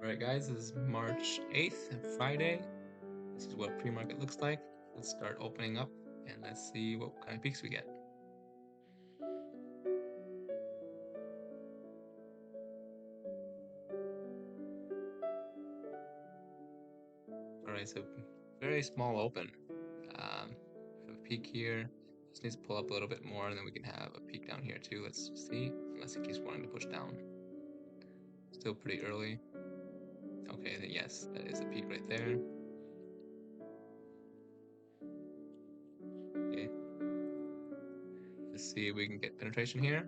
Alright guys, this is March 8th, Friday. This is what pre-market looks like. Let's start opening up and let's see what kind of peaks we get. Alright, so very small open. We have a peak here. Just needs to pull up a little bit more and then we can have a peak down here too. Let's see, unless it keeps wanting to push down. Still pretty early. Okay, then yes, that is a peak right there. Okay. Let's see if we can get penetration here.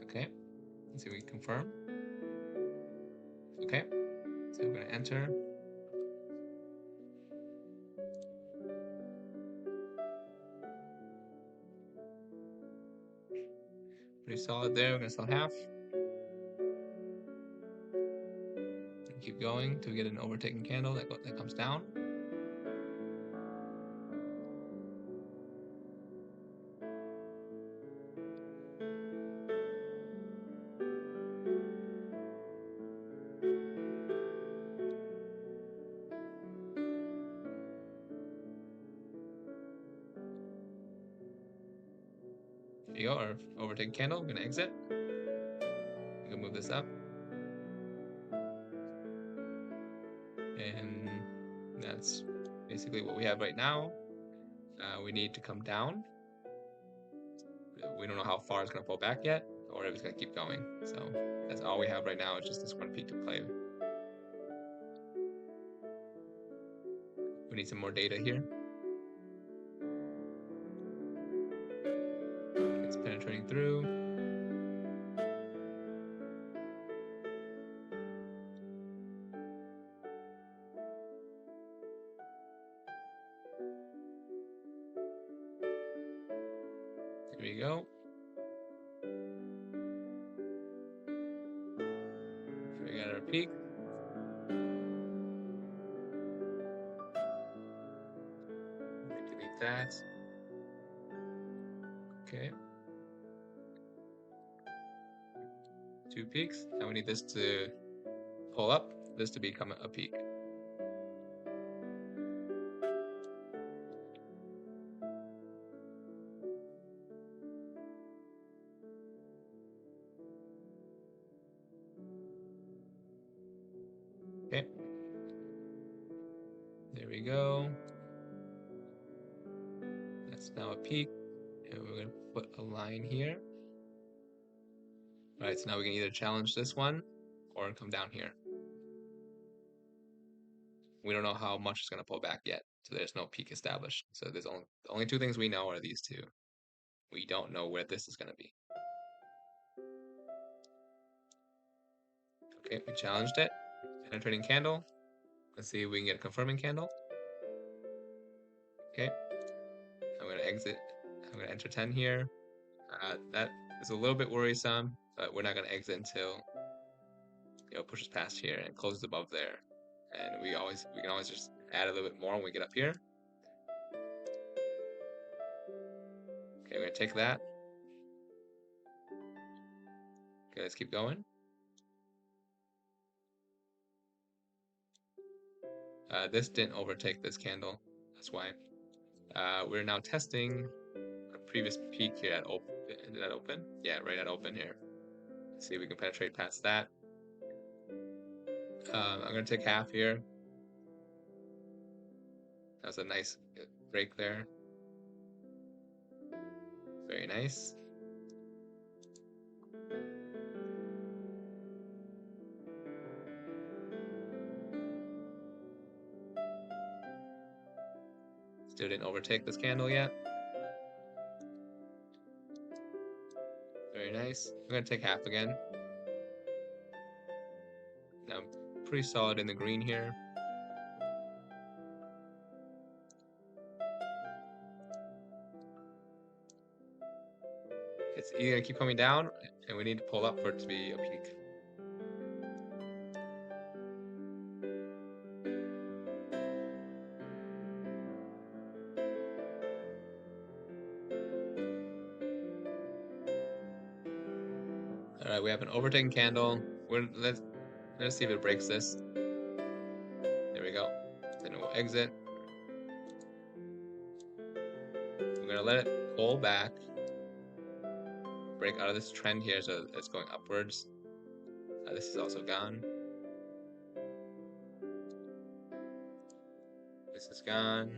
Okay, let's see if we can confirm. Okay, so we're gonna enter. Pretty solid there. We're gonna sell half. Keep going till we get an overtaken candle that comes down. There you go, our overtaken candle. I'm gonna exit. We can move this up. And that's basically what we have right now. We need to come down. We don't know how far it's gonna pull back yet, or if it's gonna keep going. So that's all we have right now. It's just this one peak to play. We need some more data here. It's penetrating through. There we go. We got our peak. Delete that. Okay. 2 peaks. Now we need this to pull up, this to become a peak. Okay. There we go. That's now a peak. And we're going to put a line here. All right, so now we can either challenge this one or come down here. We don't know how much it's going to pull back yet, so there's no peak established. So there's the only 2 things we know are these 2. We don't know where this is going to be. Okay, we challenged it. Penetrating candle. Let's see if we can get a confirming candle. Okay, I'm going to exit. I'm going to enter 10 here. That is a little bit worrisome, but we're not going to exit until pushes past here and closes above there. And we can always just add a little bit more when we get up here. Okay, we're gonna take that. Okay, let's keep going. This didn't overtake this candle, that's why. We're now testing a previous peak here at open. Did that open? Yeah, right at open here. Let's see if we can penetrate past that. I'm gonna take half here. That was a nice break there. Very nice. Still didn't overtake this candle yet. Very nice. I'm gonna take half again. Now I'm pretty solid in the green here. It's either gonna keep coming down, and we need to pull up for it to be a peak. All right, we have an overtaken candle. Let's see if it breaks this. There we go. Then it will exit. We're gonna let it pull back, break out of this trend here, so it's going upwards. This is also gone. This is gone.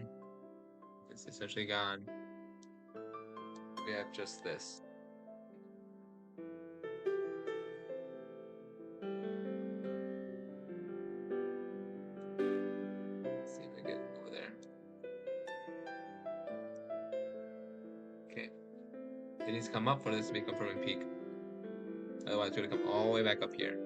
This is essentially gone. We have just this. Let's see if I get over there. Okay. It needs to come up for this to be confirming peak. Otherwise, it's going to come all the way back up here.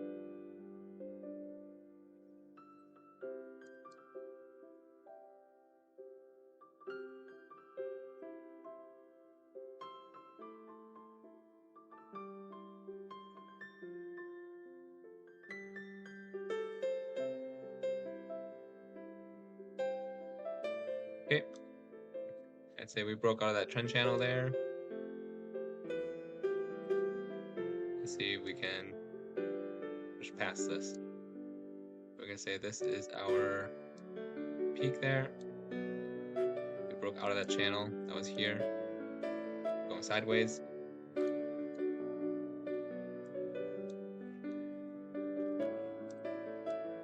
Okay. I'd say we broke out of that trend channel there. Let's see if we can push past this. We're going to say this is our peak there. We broke out of that channel that was here, going sideways.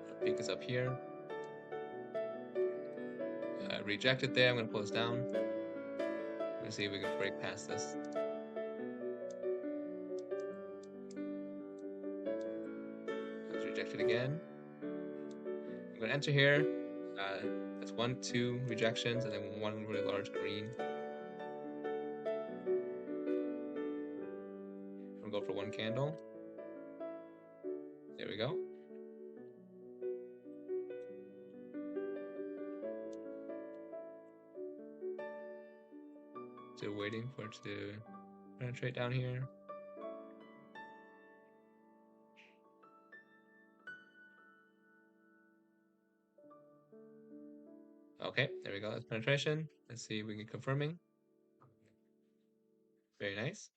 Our peak is up here. Reject it there. I'm going to pull this down. I'm going to see if we can break past this. Let's reject it again. I'm going to enter here. That's 1, 2 rejections, and then one really large green. I'm going to go for one candle. There we go. Still waiting for it to penetrate down here. Okay, there we go. That's penetration. Let's see if we can confirming. Very nice.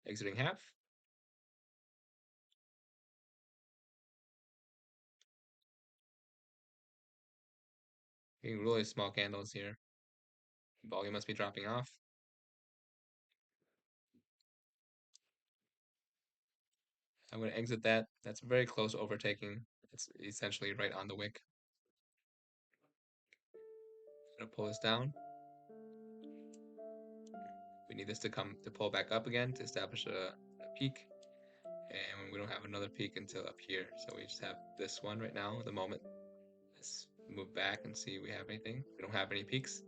Exiting half. Getting really small candles here. Volume must be dropping off. I'm going to exit that. That's very close overtaking. It's essentially right on the wick. I'm going to pull this down. We need this to pull back up again to establish a peak. And we don't have another peak until up here. So we just have this one right now at the moment. Let's move back and see if we have anything. We don't have any peaks.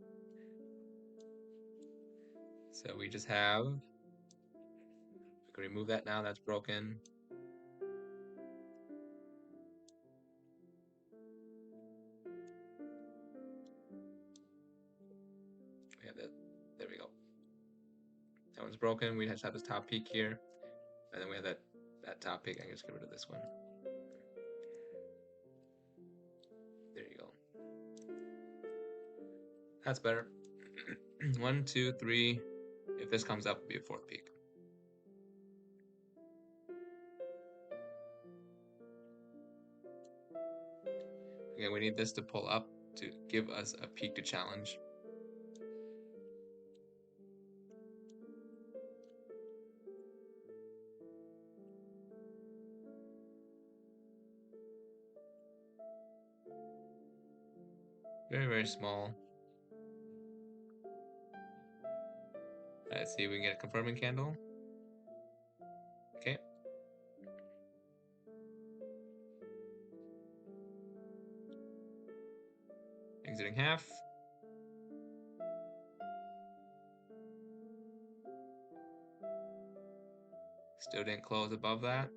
So we just have, we can remove that now, that's broken. We have that, there we go. That one's broken, we just have this top peak here. And then we have that top peak, I can just get rid of this one. There you go. That's better. 1, 2, 3. If this comes up, it'll be a fourth peak. Again, we need this to pull up to give us a peak to challenge. Very, very small. Let's see if we can get a confirming candle. Okay. Exiting half. Still didn't close above that.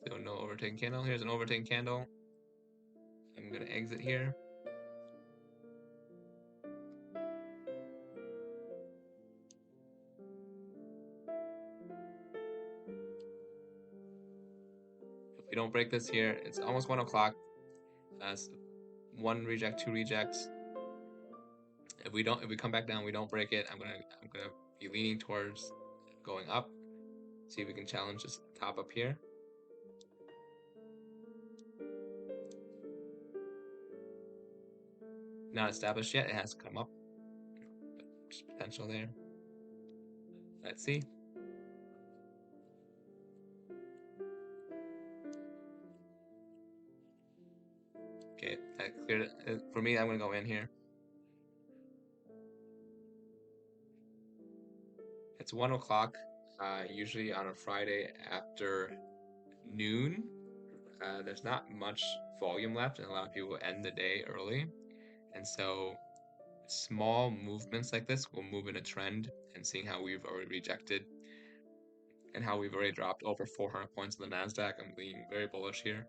Still no overtaking candle. Here's an overtaking candle. I'm going to exit here. If we don't break this here, it's almost 1 o'clock. One reject, two rejects. If we come back down, we don't break it, I'm gonna be leaning towards going up. See if we can challenge this top up here. Not established yet, it has to come up. There's potential there. Let's see. Okay, that cleared it. For me, I'm gonna go in here. It's 1 o'clock, usually on a Friday after noon. There's not much volume left, and a lot of people end the day early. And so small movements like this will move in a trend, and seeing how we've already rejected and how we've already dropped over 400 points in the Nasdaq, I'm being very bullish here.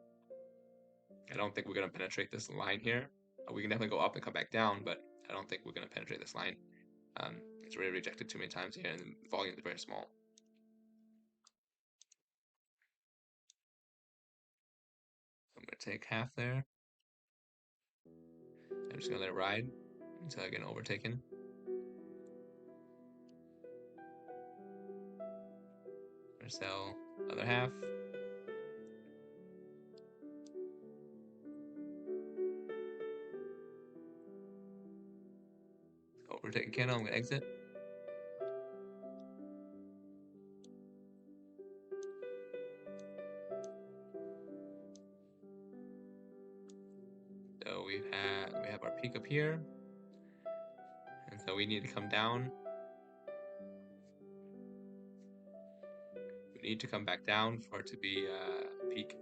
I don't think we're going to penetrate this line here. We can definitely go up and come back down, but I don't think we're going to penetrate this line. It's already rejected too many times here, and the volume is very small. I'm going to take half there. I'm just going to let it ride until I get overtaken. I'm going to sell other half. Overtaken candle, I'm going to exit. So we have our peak up here, and so we need to come down. We need to come back down for it to be a peak.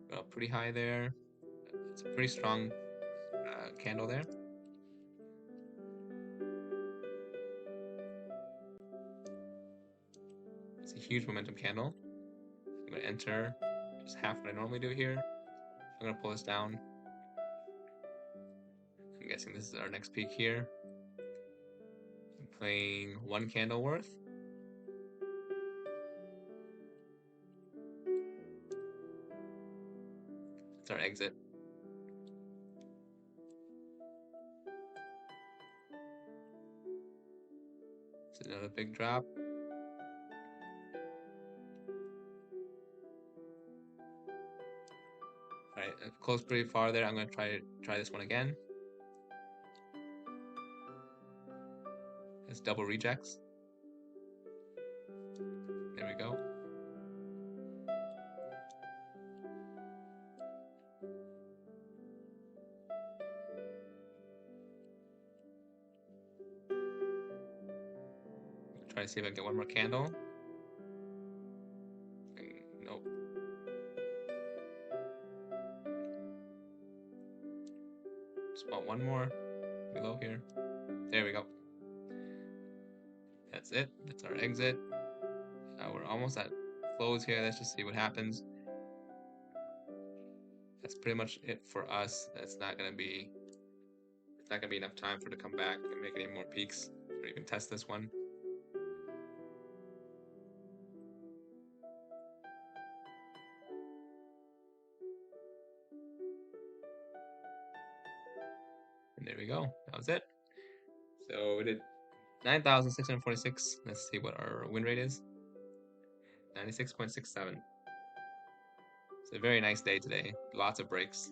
Well, pretty high there. It's a pretty strong candle there. It's a huge momentum candle. I'm going to enter just half what I normally do here. I'm going to pull this down. I'm guessing this is our next peak here. I'm playing one candle worth. It's our exit. It's another big drop. Alright, I've closed pretty far there. I'm going to try this one again. It's double rejects. There we go. Try to see if I can get one more candle. Nope. Just want one more below here. There we go. That's it. That's our exit. We're almost at close here. Let's just see what happens. That's pretty much it for us. It's not gonna be enough time for it to come back and make any more peaks or even test this one. And there we go. That was it. So we did 9,646. Let's see what our win rate is. 96.67. It's a very nice day today. Lots of breaks.